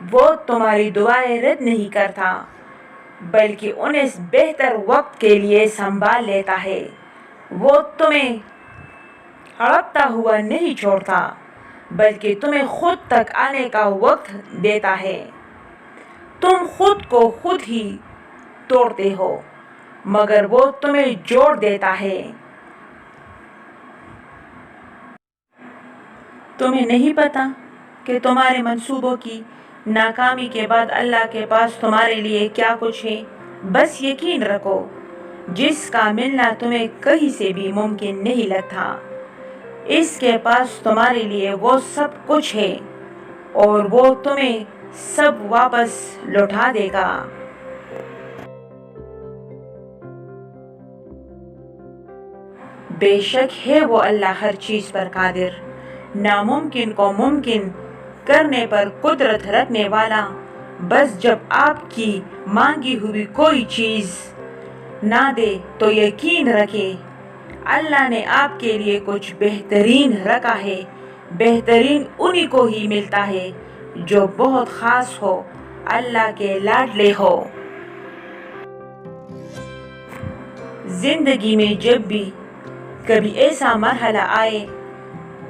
وہ تمہاری دعائیں رد نہیں کرتا بلکہ انہیں بہتر وقت کے لیے سنبھال لیتا ہے۔ وہ تمہیں ہڑپتا ہوا نہیں چھوڑتا بلکہ تمہیں خود تک آنے کا وقت دیتا ہے۔ تم خود کو خود ہی توڑتے ہو مگر وہ تمہیں جوڑ دیتا ہے۔ تمہیں نہیں پتا کہ تمہارے منصوبوں کی ناکامی کے بعد اللہ کے پاس تمہارے لیے کیا کچھ ہے؟ بس یقین رکھو، جس کا ملنا تمہیں کہیں سے بھی ممکن نہیں لگتا، اس کے پاس تمہارے لیے وہ سب کچھ ہے اور وہ تمہیں سب واپس لوٹا دے گا۔ بے شک ہے وہ اللہ ہر چیز پر قادر، ناممکن کو ممکن کرنے پر قدرت رکھنے والا۔ بس جب آپ کی مانگی ہوئی کوئی چیز نہ دے تو یقین رکھے اللہ نے آپ کے لیے کچھ بہترین رکھا ہے۔ بہترین انہی کو ہی ملتا ہے جو بہت خاص ہو، اللہ کے لاڈلے ہو۔ زندگی میں جب بھی کبھی ایسا مرحلہ آئے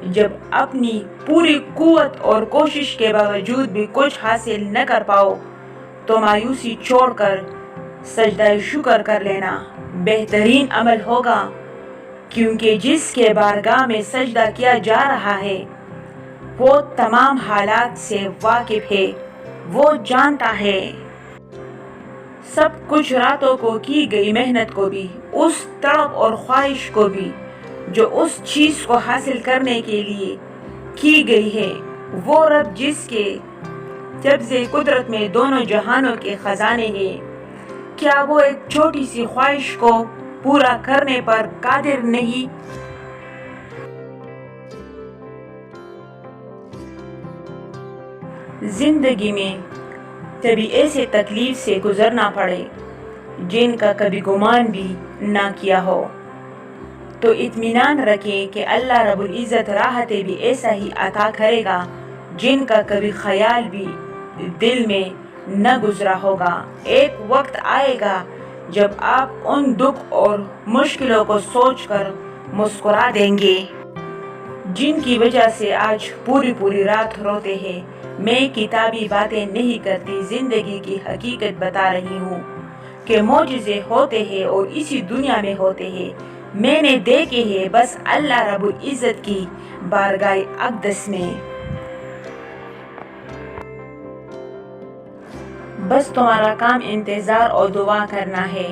جب اپنی پوری قوت اور کوشش کے باوجود بھی کچھ حاصل نہ کر پاؤ تو مایوسی چھوڑ کر سجدہ شکر کر لینا بہترین عمل ہوگا، کیونکہ جس کے بارگاہ میں سجدہ کیا جا رہا ہے وہ تمام حالات سے واقف ہے، وہ جانتا ہے سب کچھ، راتوں کو کی گئی محنت کو بھی، اس تڑپ اور خواہش کو بھی جو اس چیز کو حاصل کرنے کے لیے کی گئی ہے۔ وہ رب جس کے قبضے قدرت میں دونوں جہانوں کے خزانے ہیں، کیا وہ ایک چھوٹی سی خواہش کو پورا کرنے پر قادر نہیں؟ زندگی میں کبھی ایسے تکلیف سے گزرنا پڑے جن کا کبھی گمان بھی نہ کیا ہو تو اطمینان رکھیں کہ اللہ رب العزت راحتیں بھی ایسا ہی عطا کرے گا جن کا کبھی خیال بھی دل میں نہ گزرا ہوگا۔ ایک وقت آئے گا جب آپ ان دکھ اور مشکلوں کو سوچ کر مسکرا دیں گے جن کی وجہ سے آج پوری رات روتے ہیں۔ میں کتابی باتیں نہیں کرتی، زندگی کی حقیقت بتا رہی ہوں کہ معجزے ہوتے ہیں اور اسی دنیا میں ہوتے ہیں، میں نے دیکھے ہیں، بس اللہ رب العزت کی بارگاہ اقدس میں۔ بس تمہارا کام انتظار اور دعا کرنا ہے،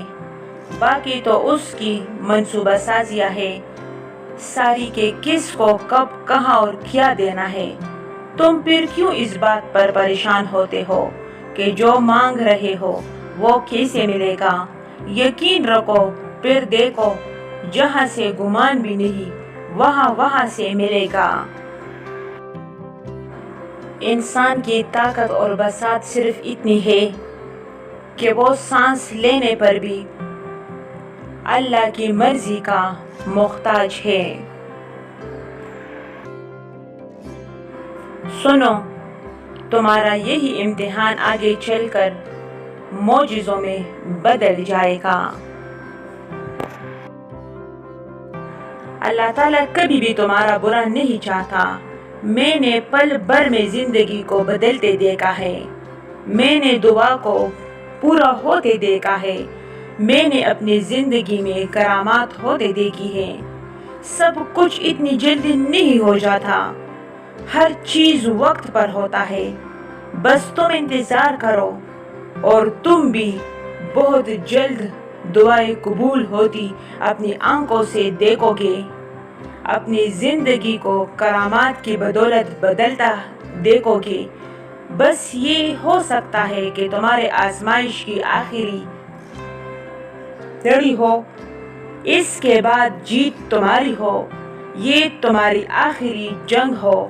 باقی تو اس کی منصوبہ سازیاں ہے ساری کہ کس کو کب کہاں اور کیا دینا ہے۔ تم پھر کیوں اس بات پر پریشان ہوتے ہو کہ جو مانگ رہے ہو وہ کیسے ملے گا؟ یقین رکھو، پھر دیکھو جہاں سے گمان بھی نہیں وہاں سے ملے گا۔ انسان کی طاقت اور بساط صرف اتنی ہے کہ وہ سانس لینے پر بھی اللہ کی مرضی کا محتاج ہے۔ سنو، تمہارا یہی امتحان آگے چل کر معجزوں میں بدل جائے گا۔ اللہ تعالیٰ کبھی بھی تمہارا برا نہیں چاہتا۔ میں نے پل بھر میں زندگی کو بدلتے دیکھا ہے، میں نے دعا کو پورا ہوتے دیکھا ہے، میں نے اپنی زندگی میں کرامات ہوتے دیکھی ہیں۔ سب کچھ اتنی جلدی نہیں ہو جاتا، ہر چیز وقت پر ہوتا ہے، بس تم انتظار کرو اور تم بھی بہت جلد دعائیں قبول ہوتی اپنی آنکھوں سے دیکھو گے، اپنی زندگی کو کرامات کی بدولت بدلتا دیکھو گے۔ بس یہ ہو سکتا ہے کہ تمہارے آزمائش کی آخری گھڑی ہو، اس کے بعد جیت تمہاری ہو، یہ تمہاری آخری جنگ ہو،